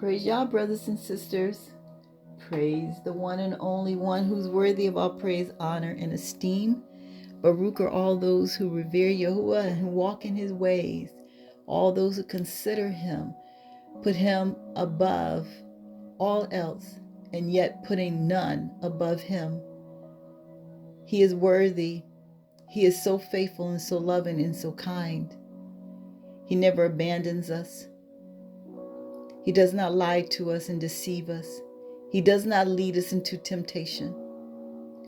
Praise Yah, brothers and sisters. Praise the one and only one who's worthy of all praise, honor, and esteem. Baruch are all those who revere Yahuwah and who walk in his ways. All those who consider him, put him above all else, and yet putting none above him. He is worthy. He is so faithful and so loving and so kind. He never abandons us. He does not lie to us and deceive us. He does not lead us into temptation,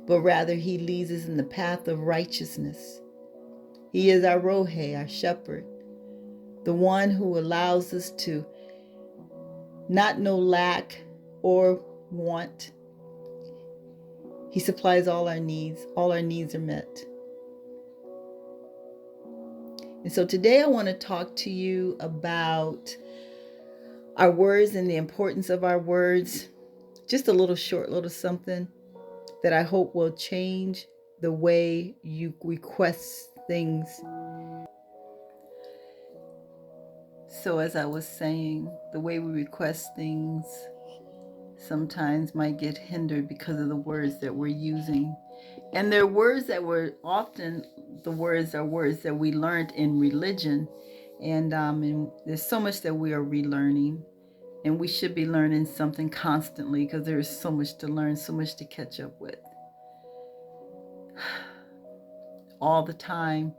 but rather he leads us in the path of righteousness. He is our Rohe, our shepherd, the one who allows us to not know lack or want. He supplies all our needs. All our needs are met. And so today I want to talk to you about our words and the importance of our words. Just a little something that I hope will change the way you request things. So as I was saying, the way we request things sometimes might get hindered because of the words that we're using. And they're words that were often, the words are words that we learned in religion. And there's so much that we are relearning. And we should be learning something constantly because there is so much to learn, so much to catch up with. All the time,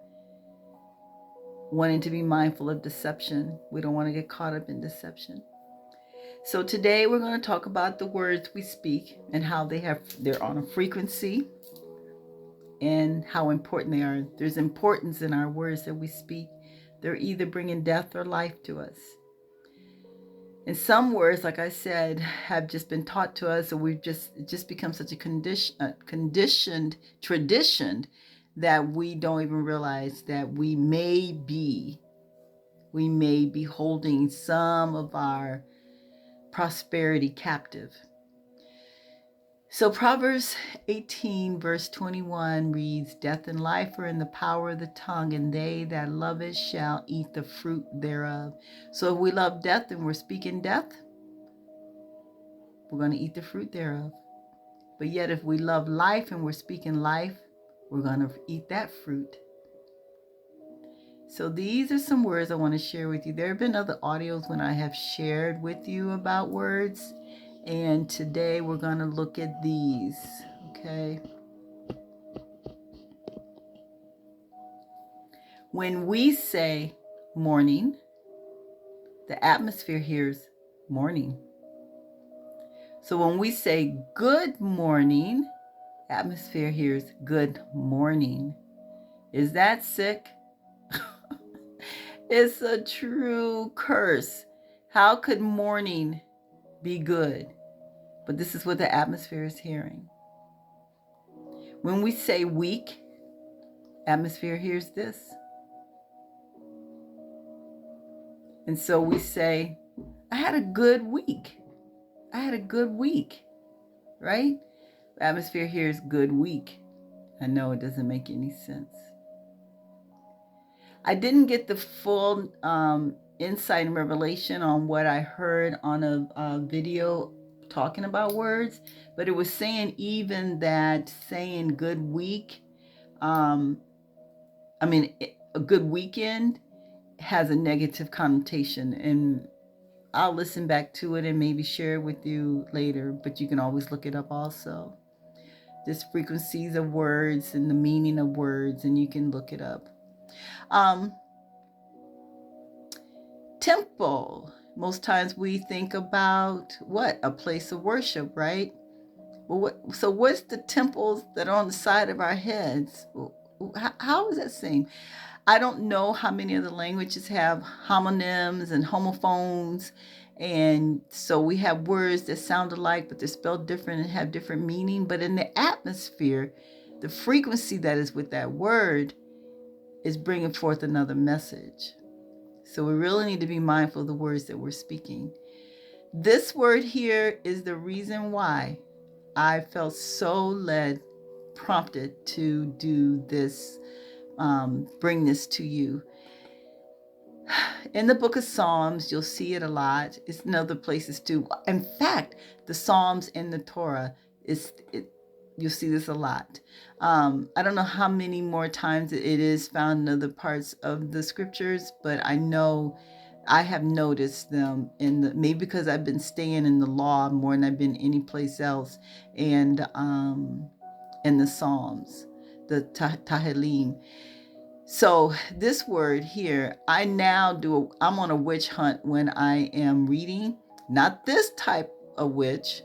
wanting to be mindful of deception. We don't want to get caught up in deception. So today we're going to talk about the words we speak and how they're on a frequency and how important they are. There's importance in our words that we speak. They're either bringing death or life to us. And some words, like I said, have just been taught to us, or it just become such a conditioned tradition that we don't even realize that we may be holding some of our prosperity captive. So Proverbs 18 verse 21 reads, "Death and life are in the power of the tongue, and they that love it shall eat the fruit thereof." So if we love death and we're speaking death, we're going to eat the fruit thereof. But yet if we love life and we're speaking life, we're going to eat that fruit. So these are some words I want to share with you. There have been other audios when I have shared with you about words. And today we're going to look at these, okay? When we say morning, the atmosphere hears morning. So when we say good morning, atmosphere hears good morning. Is that sick? It's a true curse. How could morning be good? But this is what the atmosphere is hearing. When we say week, atmosphere hears this. And so we say, I had a good week. I had a good week, right? The atmosphere hears good week. I know it doesn't make any sense. I didn't get the full insight and revelation on what I heard on a video talking about words, but it was saying even that saying good week, a good weekend has a negative connotation, and I'll listen back to it and maybe share it with you later, but you can always look it up also. There's frequencies of words and the meaning of words, and you can look it up. Temple. Most times we think about what? A place of worship, right? Well, so what's the temples that are on the side of our heads? How does that seem? I don't know how many of the languages have homonyms and homophones. And so we have words that sound alike, but they're spelled different and have different meaning. But in the atmosphere, the frequency that is with that word is bringing forth another message. So we really need to be mindful of the words that we're speaking. This word here is the reason why I felt so prompted to do this, bring this to you. in the book of Psalms, you'll see it a lot. It's in other places too. In fact, the Psalms in the Torah you'll see this a lot. I don't know how many more times it is found in other parts of the scriptures, but I know I have noticed them maybe because I've been staying in the law more than I've been any place else, and in the Psalms, the Tahallym. So this word here, I'm on a witch hunt when I am reading, not this type of witch,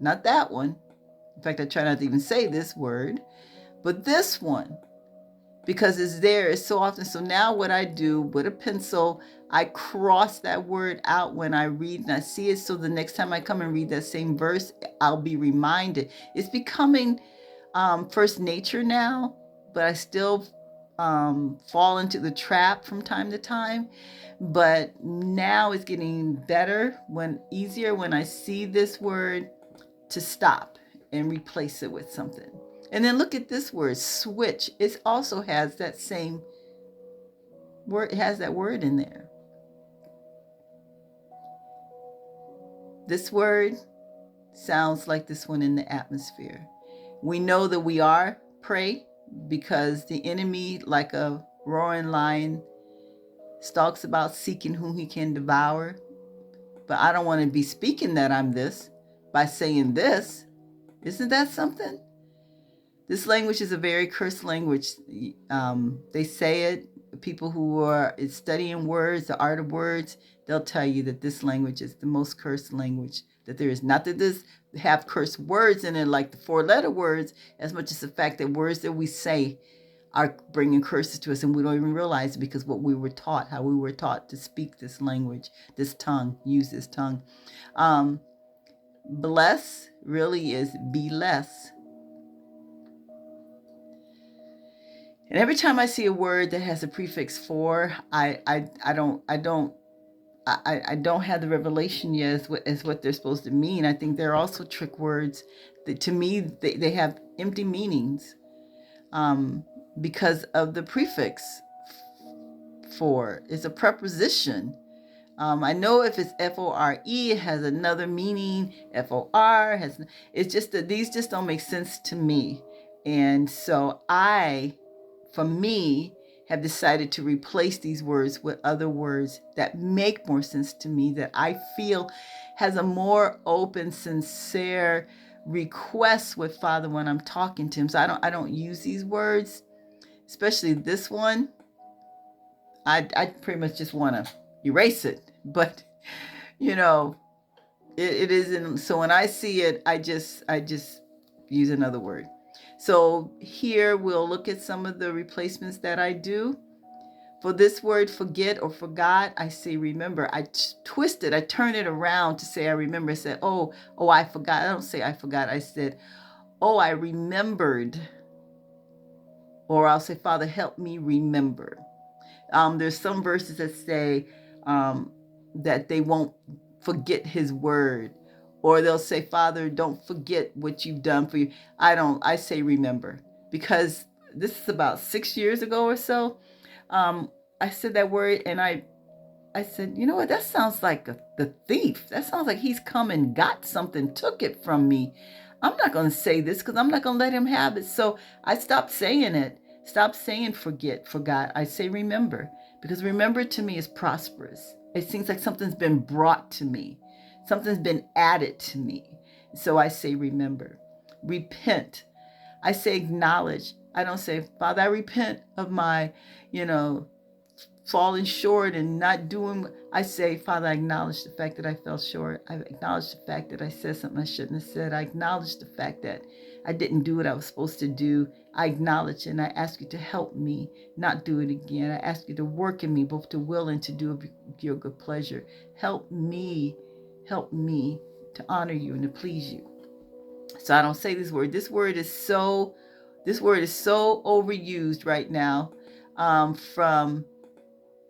not that one. In fact, I try not to even say this word, but this one, because it's so often. So now what I do with a pencil, I cross that word out when I read and I see it. So the next time I come and read that same verse, I'll be reminded. It's becoming first nature now, but I still fall into the trap from time to time. But now it's getting better easier when I see this word to stop and replace it with something. And then look at this word, switch. It also has that same word, it has that word in there. This word sounds like this one in the atmosphere. We know that we are prey because the enemy, like a roaring lion, stalks about seeking whom he can devour. But I don't want to be speaking that I'm this by saying this. Isn't that something? This language is a very cursed language. They say it. People who are studying words, the art of words, they'll tell you that this language is the most cursed language that there is. Not that this have cursed words in it like the 4-letter words, as much as the fact that words that we say are bringing curses to us and we don't even realize it because what we were taught, how we were taught to speak this language, this tongue, use this tongue. Bless really is be less. And every time I see a word that has a prefix for, I don't have the revelation yet as what they're supposed to mean. I think they're also trick words that to me they have empty meanings because of the prefix for. It's a preposition. I know if it's FORE, it has another meaning. FOR has. It's just that these just don't make sense to me, and so for me, have decided to replace these words with other words that make more sense to me, that I feel has a more open, sincere request with Father when I'm talking to him. So I don't use these words, especially this one. I pretty much just want to erase it. But, it isn't. So when I see it, I just use another word. So here we'll look at some of the replacements that I do. For this word, forget or forgot, I say remember. I twist it. I turn it around to say I remember. I said, oh, I forgot. I don't say I forgot. I said, oh, I remembered. Or I'll say, Father, help me remember. There's some verses that say that they won't forget his word. Or they'll say, Father, don't forget what you've done for you. I say remember. Because this is about 6 years ago or so. I said that word and I said, you know what, that sounds like the thief. That sounds like he's come and got something, took it from me. I'm not going to say this because I'm not going to let him have it. So I stopped saying it. Stop saying forget, forgot. I say remember, because remember to me is prosperous. It seems like something's been brought to me. Something's been added to me. So I say remember. Repent. I say acknowledge. I don't say, Father, I repent of my, falling short and not doing. I say, Father, I acknowledge the fact that I fell short. I acknowledge the fact that I said something I shouldn't have said. I acknowledge the fact that I didn't do what I was supposed to do. I acknowledge and I ask you to help me not do it again. I ask you to work in me both to will and to do of your good pleasure. Help me to honor you and to please you. So I don't say this word. This word is so overused right now from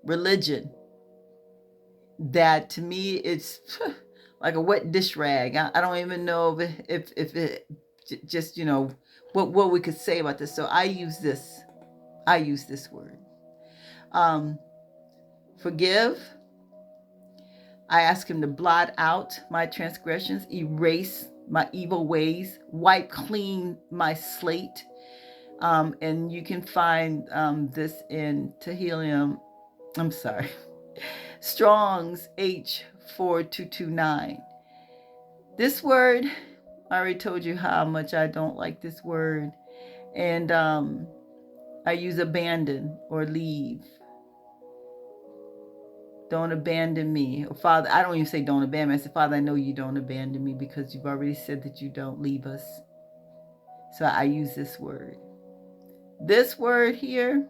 religion that to me it's like a wet dish rag. I don't even know if it just what we could say about this. So I use this word. forgive. I ask him to blot out my transgressions, erase my evil ways, wipe clean my slate. And you can find this in Tahallym, Strong's H4229. This word, I already told you how much I don't like this word. And I use abandon or leave. Don't abandon me. Or Father, I don't even say don't abandon me. I say, Father, I know you don't abandon me because you've already said that you don't leave us. So I use this word. This word here,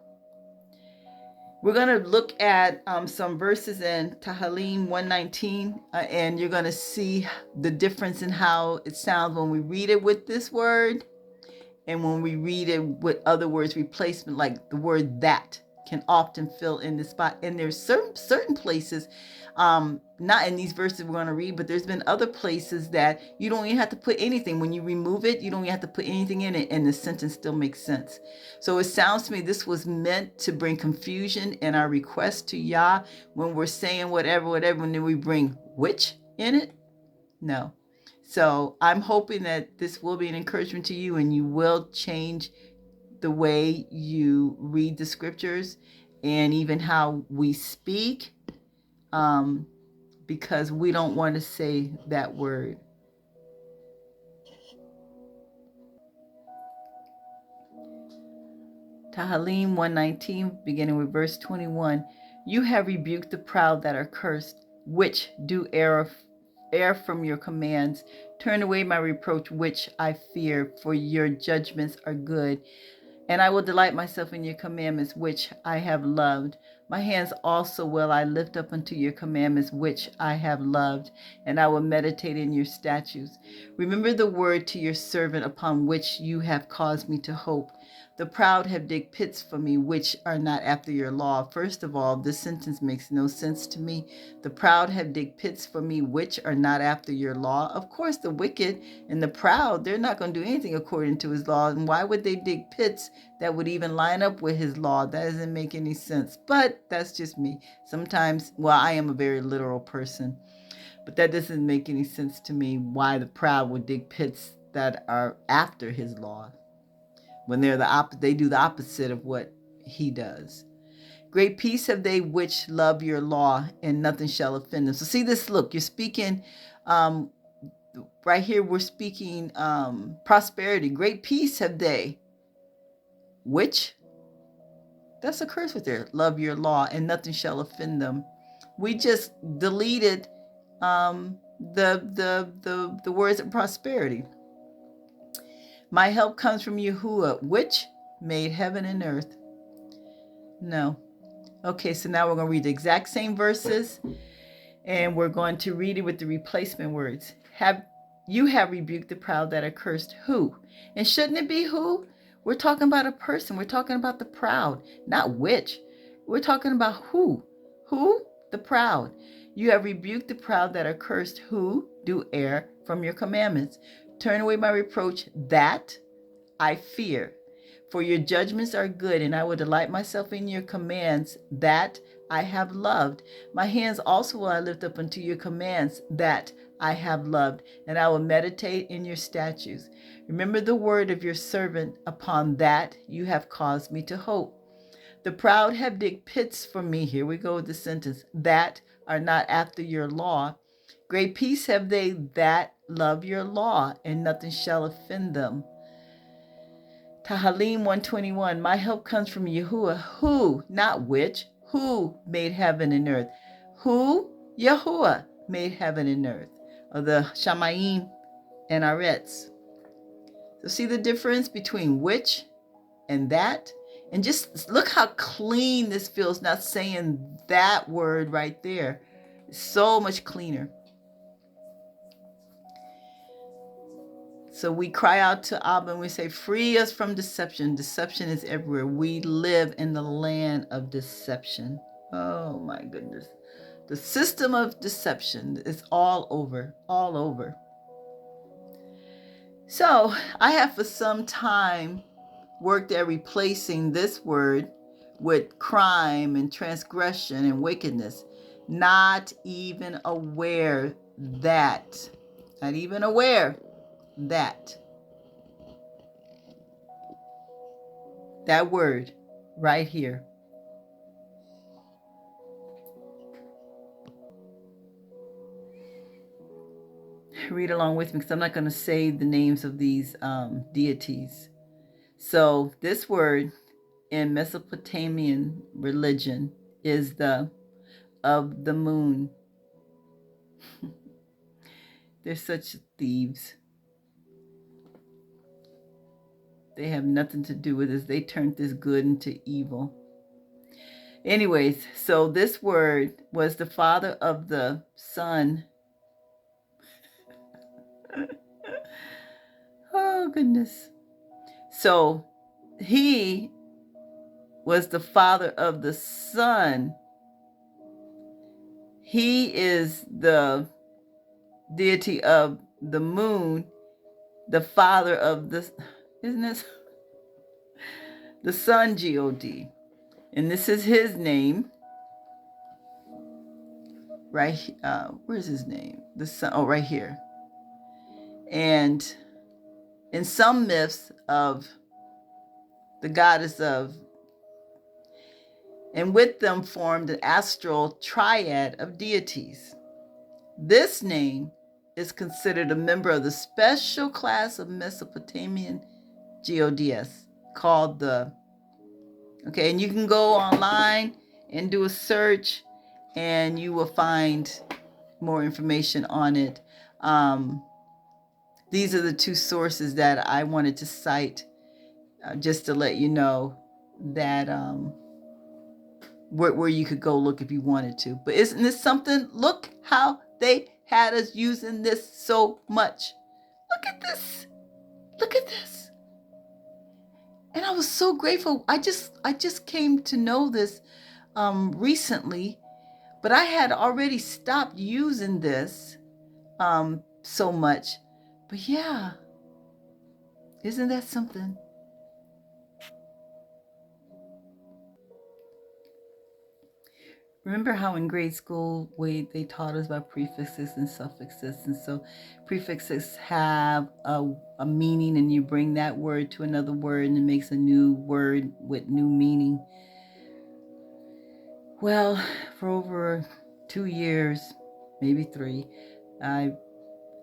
we're going to look at some verses in Tahallym 119, and you're going to see the difference in how it sounds when we read it with this word and when we read it with other words replacement, like the word that can often fill in the spot. And there's certain places, not in these verses we're going to read, but there's been other places that you don't even have to put anything. When you remove it, you don't even have to put anything in it, and the sentence still makes sense. So it sounds to me this was meant to bring confusion in our request to Yah when we're saying whatever, and then we bring which in it. No. So I'm hoping that this will be an encouragement to you and you will change the way you read the scriptures and even how we speak, because we don't want to say that word. Tahallym 119, beginning with verse 21. You have rebuked the proud that are cursed, which do err from your commands. Turn away my reproach, which I fear, for your judgments are good. And I will delight myself in your commandments, which I have loved. My hands also will I lift up unto your commandments, which I have loved, and I will meditate in your statutes. Remember the word to your servant upon which you have caused me to hope. The proud have digged pits for me, which are not after your law. First of all, this sentence makes no sense to me. The proud have digged pits for me, which are not after your law. Of course, the wicked and the proud, they're not going to do anything according to his law. And why would they dig pits that would even line up with his law? That doesn't make any sense. But that's just me. Sometimes, well, I am a very literal person, but that doesn't make any sense to me why the proud would dig pits that are after his law, when they're they do the opposite of what he does. Great peace have they which love your law, and nothing shall offend them. So see this, look, you're speaking, right here we're speaking prosperity. Great peace have they, which, that's a curse right there, love your law, and nothing shall offend them. We just deleted the words of prosperity. My help comes from Yahuwah, which made heaven and earth. No. Okay, so now we're going to read the exact same verses, and we're going to read it with the replacement words. You have rebuked the proud that are cursed. Who? And shouldn't it be who? We're talking about a person. We're talking about the proud, not which. We're talking about who. Who? The proud. You have rebuked the proud that are cursed, who do err from your commandments. Turn away my reproach, that I fear. For your judgments are good, and I will delight myself in your commands, that I have loved. My hands also will I lift up unto your commands, that I have loved, and I will meditate in your statutes. Remember the word of your servant, upon that you have caused me to hope. The proud have digged pits for me. Here we go with the sentence. That are not after your law. Great peace have they that love your law, and nothing shall offend them. Tahallym 121. My help comes from Yahuwah, who, not which, who made heaven and earth. Who? Yahuwah made heaven and earth. Or the Shamayim and Aretz. So see the difference between which and that? And just look how clean this feels, not saying that word right there. It's so much cleaner. So we cry out to Abba and we say, free us from deception. Deception is everywhere. We live in the land of deception. Oh my goodness. The system of deception is all over, all over. So I have for some time worked at replacing this word with crime and transgression and wickedness, not even aware that, that word right here. Read along with me because I'm not going to say the names of these deities. So this word in Mesopotamian religion is the of the moon. They're such thieves. They have nothing to do with this. They turned this good into evil. Anyways, so this word was the father of the sun. Oh, goodness. So he was the father of the sun. He is the deity of the moon, the father of the, isn't this? The sun, God. And this is his name. Right, where's his name? The sun, oh, right here. And in some myths of the goddess of, and with them formed an astral triad of deities. This name is considered a member of the special class of Mesopotamian gods called the, okay, and you can go online and do a search and you will find more information on it. These are the two sources that I wanted to cite just to let you know that where you could go look if you wanted to. But isn't this something? Look how they had us using this so much. Look at this. Look at this. And I was so grateful. I just came to know this recently, but I had already stopped using this so much. But yeah, isn't that something? Remember how in grade school they taught us about prefixes and suffixes, and so prefixes have a meaning, and you bring that word to another word and it makes a new word with new meaning. Well, for over 2 years, maybe 3, I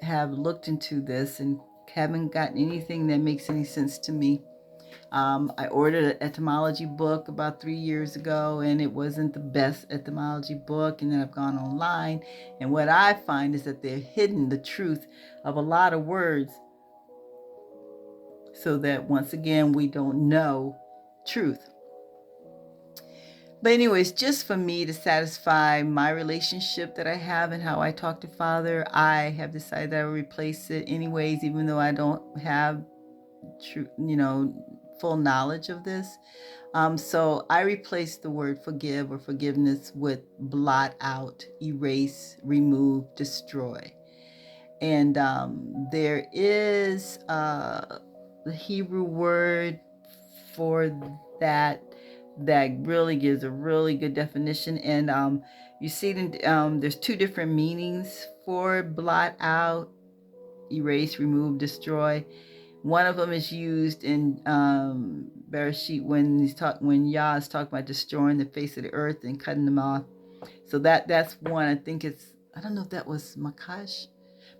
have looked into this and haven't gotten anything that makes any sense to me. I ordered an etymology book about 3 years ago, and it wasn't the best etymology book. And then I've gone online, and what I find is that they're hidden the truth of a lot of words, so that once again we don't know truth. But anyways, just for me to satisfy my relationship that I have and how I talk to Father, I have decided that I will replace it anyways, even though I don't have true, full knowledge of this. So I replaced the word forgive or forgiveness with blot out, erase, remove, destroy. And there is the Hebrew word for that really gives a really good definition. And you see there's 2 different meanings for blot out, erase, remove, destroy. One of them is used in Bereshit when Yah is talking about destroying the face of the earth and cutting them off. So that's one. I think I don't know if that was Makash.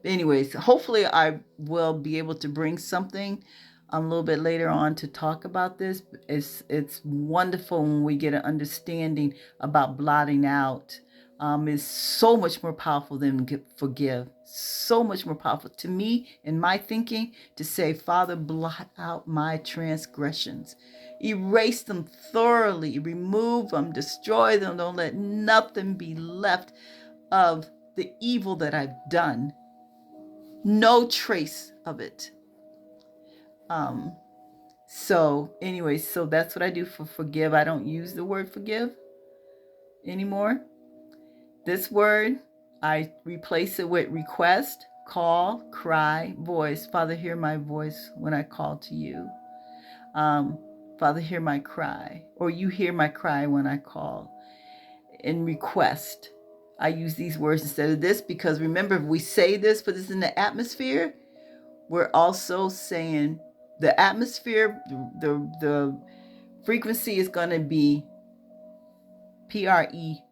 But anyways, hopefully I will be able to bring something a little bit later on to talk about this. It's wonderful when we get an understanding about blotting out. Is so much more powerful than forgive. So much more powerful to me in my thinking to say, Father, blot out my transgressions. Erase them thoroughly. Remove them. Destroy them. Don't let nothing be left of the evil that I've done. No trace of it. So anyways, so that's what I do for forgive. I don't use the word forgive anymore. This word, I replace it with request, call, cry, voice. Father, hear my voice when I call to you. Father, hear my cry, or you hear my cry when I call and request. I use these words instead of this because remember, if we say this, put this in the atmosphere, we're also saying the atmosphere, the frequency is going to be PREY.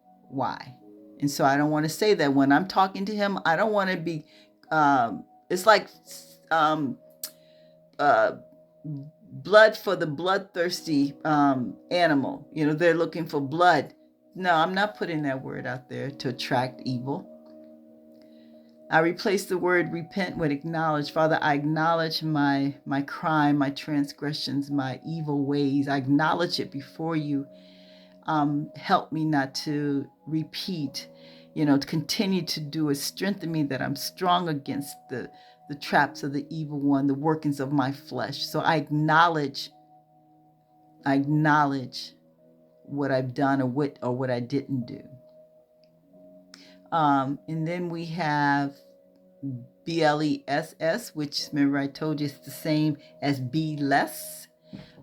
And so I don't want to say that when I'm talking to him. I don't want to be, it's like uh, blood for the bloodthirsty animal. You know, they're looking for blood. No, I'm not putting that word out there to attract evil. I replace the word repent with acknowledge. Father, I acknowledge my crime, my transgressions, my evil ways. I acknowledge it before you. Help me not to repeat, to continue to do it. Strengthen me that I'm strong against the traps of the evil one, the workings of my flesh. So I acknowledge what I've done or what I didn't do. And then we have BLESS, which remember I told you it's the same as be less.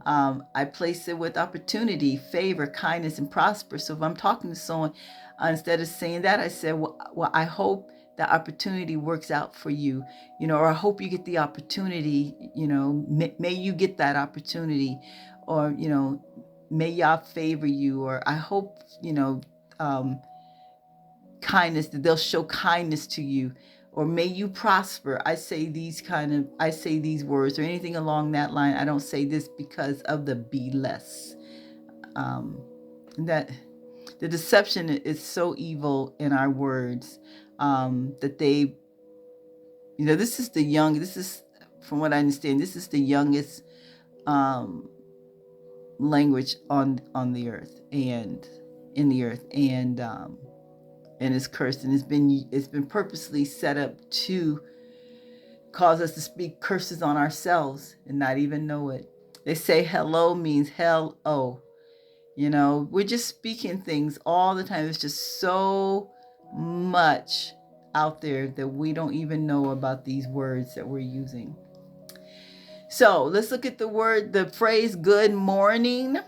I place it with opportunity, favor, kindness, and prosper. So if I'm talking to someone, instead of saying that, I said, well, I hope that opportunity works out for you, or I hope you get the opportunity, may you get that opportunity, or, may Yah favor you, or I hope, kindness, that they'll show kindness to you, or may you prosper. I say these words or anything along that line. I don't say this because of the be less. That the deception is so evil in our words that they, this is, from what I understand, this is the youngest language on the earth and in the earth, and it's cursed, and it's been purposely set up to cause us to speak curses on ourselves and not even know it. They say hello means hell-o. We're just speaking things all the time. There's just so much out there that we don't even know about these words that we're using. So let's look at the phrase good morning.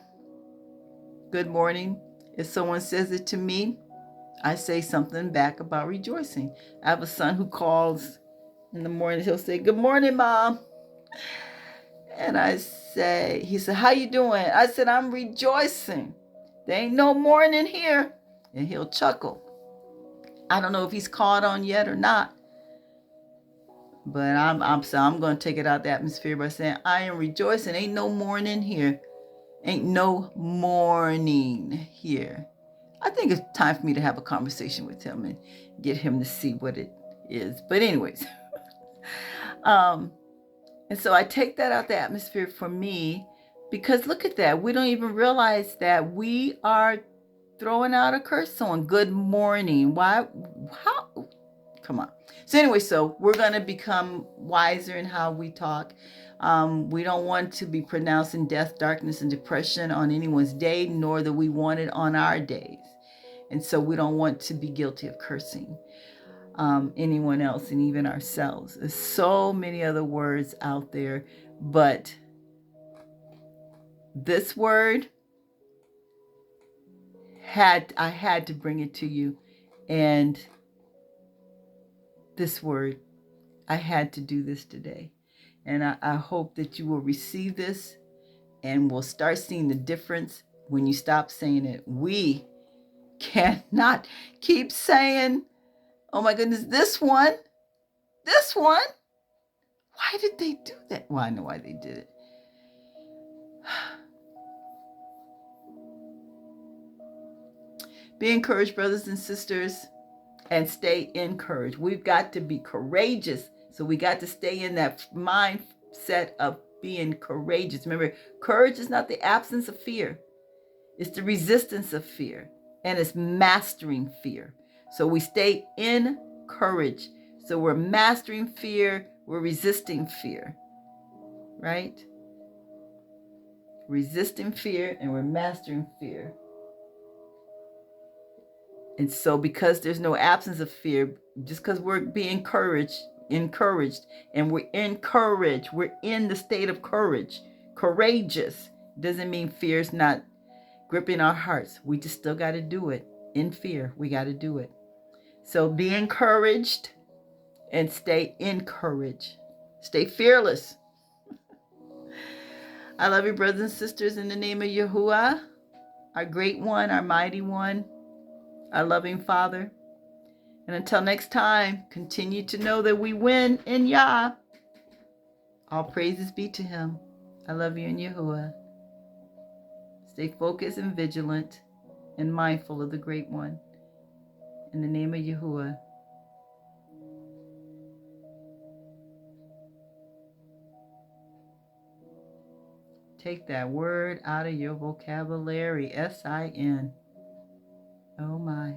Good morning. If someone says it to me, I say something back about rejoicing. I have a son who calls in the morning. He'll say, good morning, Mom. And he said, how you doing? I said, I'm rejoicing. There ain't no morning here. And he'll chuckle. I don't know if he's caught on yet or not. But I'm going to take it out the atmosphere by saying, I am rejoicing. Ain't no morning here. Ain't no morning here. I think it's time for me to have a conversation with him and get him to see what it is. But anyways, and so I take that out the atmosphere for me, because look at that. We don't even realize that we are throwing out a curse on good morning. Why? How? Come on. So anyway, so we're going to become wiser in how we talk. We don't want to be pronouncing death, darkness, and depression on anyone's day, nor do we want it on our days. And so we don't want to be guilty of cursing anyone else and even ourselves. There's so many other words out there, but this word I had to bring it to you. And this word, I had to do this today. And I hope that you will receive this and will start seeing the difference when you stop saying it. We cannot keep saying, oh my goodness, this one. Why did they do that? Well, I know why they did it. Be encouraged, brothers and sisters, and stay encouraged. We've got to be courageous. So we got to stay in that mindset of being courageous. Remember, courage is not the absence of fear. It's the resistance of fear, and it's mastering fear. So we stay encouraged. So we're mastering fear. We're resisting fear, right? Resisting fear, and we're mastering fear. And so because there's no absence of fear, just because we're being encouraged, and we're encouraged, we're in the state of courage, courageous, Doesn't mean fear's not gripping our hearts. We just still got to do it. In fear, we got to do it. So be encouraged and stay encouraged. Stay fearless. I love you, brothers and sisters, in the name of Yahuwah, our great one, our mighty one, our loving Father. And until next time, continue to know that we win in Yah. All praises be to him. I love you in Yahuwah. Stay focused and vigilant and mindful of the great one. In the name of Yahuwah. Take that word out of your vocabulary. S-I-N. Oh my.